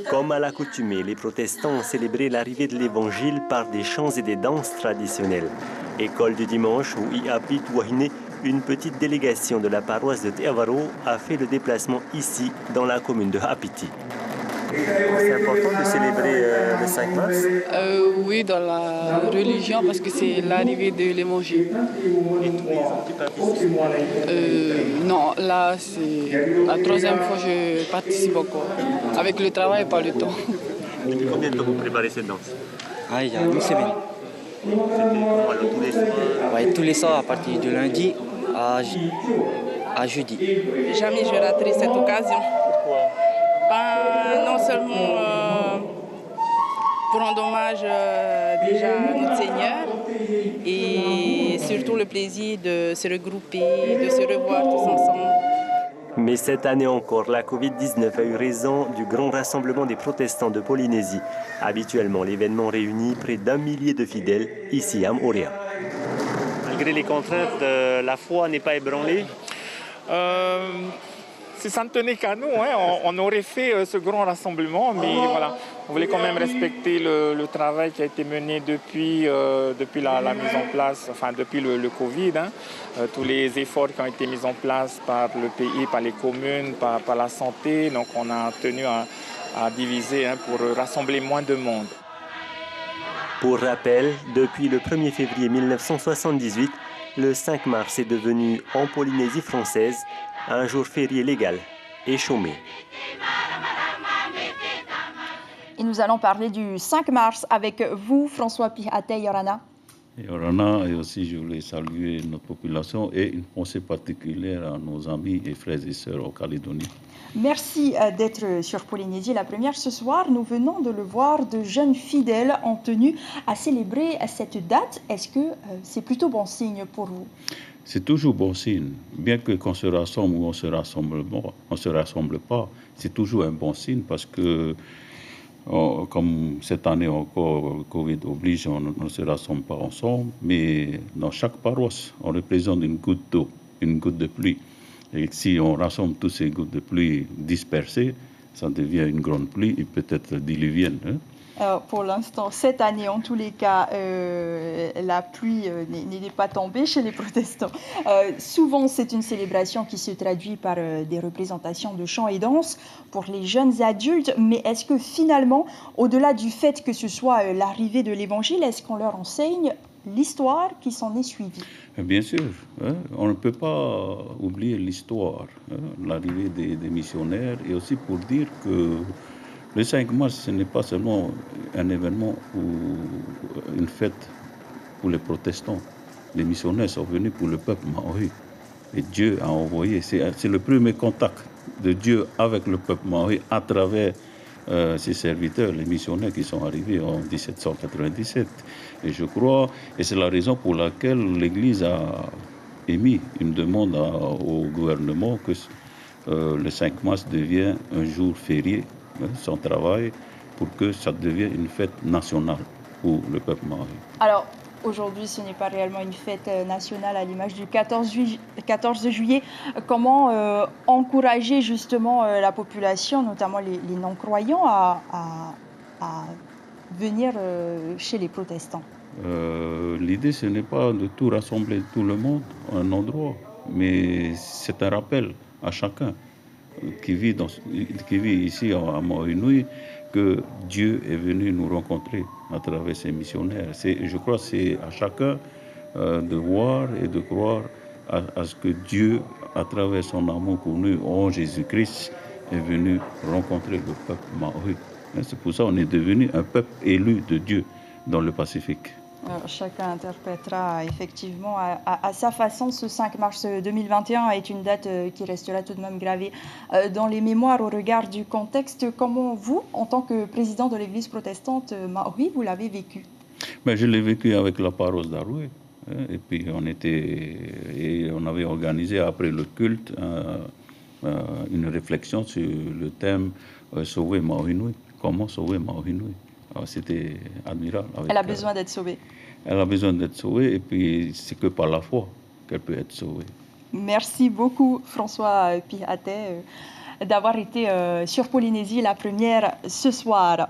Comme à l'accoutumée, les protestants ont célébré l'arrivée de l'Évangile par des chants et des danses traditionnelles. École du dimanche où Iapit Wahine, une petite délégation de la paroisse de Teavaro, a fait le déplacement ici, dans la commune de Apiti. C'est important de célébrer le 5 mars? Oui, dans la religion, parce que c'est l'arrivée de l'Évangile. Et tous les ans, tu participes? Non, là, c'est la troisième fois que je participe encore. Avec le travail, pas le temps. Depuis combien de temps vous préparez cette danse? Il y a une semaine. C'était comment alors, tous les soirs? Ouais, tous les soirs, à partir de lundi à jeudi. Jamais je raterai cette occasion. Pourquoi? Non seulement pour rendre hommage déjà à notre Seigneur et surtout le plaisir de se regrouper, de se revoir tous ensemble. Mais cette année encore, la Covid-19 a eu raison du grand rassemblement des protestants de Polynésie. Habituellement, l'événement réunit près d'1 millier de fidèles ici à Moorea. Malgré les contraintes, la foi n'est pas ébranlée. Si ça ne tenait qu'à nous, on aurait fait ce grand rassemblement, mais voilà, on voulait quand même respecter le travail qui a été mené depuis la mise en place, enfin depuis le Covid, tous les efforts qui ont été mis en place par le pays, par les communes, par la santé, donc on a tenu à diviser pour rassembler moins de monde. Pour rappel, depuis le 1er février 1978, le 5 mars est devenu, en Polynésie française, un jour férié légal et chômé. Et nous allons parler du 5 mars avec vous, François Pihate Yorana. Yorana, et aussi je voulais saluer notre population et une pensée particulière à nos amis et frères et sœurs en Calédonie. Merci d'être sur Polynésie la première. Ce soir, nous venons de le voir, de jeunes fidèles ont tenu à célébrer cette date. Est-ce que c'est plutôt bon signe pour vous? C'est toujours bon signe. Bien que qu'on se rassemble ou on se rassemble pas, c'est toujours un bon signe parce que, comme cette année encore, le Covid oblige, on ne se rassemble pas ensemble, mais dans chaque paroisse, on représente une goutte d'eau, une goutte de pluie. Et si on rassemble toutes ces gouttes de pluie dispersées, ça devient une grande pluie et peut-être diluvienne. Pour l'instant, cette année, en tous les cas, la pluie n'est pas tombée chez les protestants. Souvent, c'est une célébration qui se traduit par des représentations de chants et danses pour les jeunes adultes. Mais est-ce que finalement, au-delà du fait que ce soit l'arrivée de l'Évangile, est-ce qu'on leur enseigne l'histoire qui s'en est suivie? Bien sûr, on ne peut pas oublier l'histoire, l'arrivée des missionnaires, et aussi pour dire que le 5 mars, ce n'est pas seulement un événement ou une fête pour les protestants. Les missionnaires sont venus pour le peuple maori. Et Dieu a envoyé, c'est le premier contact de Dieu avec le peuple maori à travers ses serviteurs, les missionnaires qui sont arrivés en 1797. Et je crois, et c'est la raison pour laquelle l'Église a émis une demande au gouvernement que le 5 mars devienne un jour férié, sans travail, pour que ça devienne une fête nationale pour le peuple maori. Alors, aujourd'hui, ce n'est pas réellement une fête nationale à l'image du 14 juillet. Comment encourager justement la population, notamment les non-croyants, à venir chez les protestants? L'idée, ce n'est pas de tout rassembler tout le monde à un endroit, mais c'est un rappel à chacun qui vit ici à Maui-Nui que Dieu est venu nous rencontrer à travers ses missionnaires. Je crois que c'est à chacun de voir et de croire à ce que Dieu, à travers son amour pour nous, en Jésus-Christ, est venu rencontrer le peuple maori. C'est pour ça qu'on est devenu un peuple élu de Dieu dans le Pacifique. Alors, chacun interprétera effectivement à sa façon. Ce 5 mars 2021 est une date qui restera tout de même gravée dans les mémoires au regard du contexte. Comment vous, en tant que président de l'Église protestante maori, vous l'avez vécu? Je l'ai vécu avec la paroisse d'Aroué. Et puis on avait organisé après le culte une réflexion sur le thème sauver Maui-Nui. Comment sauver Maui-Nui? C'était admirable. Elle a besoin d'être sauvée. Elle a besoin d'être sauvée, et puis c'est que par la foi. qu'elle peut être sauvée. Merci beaucoup François Pihatet d'avoir été sur Polynésie la première ce soir.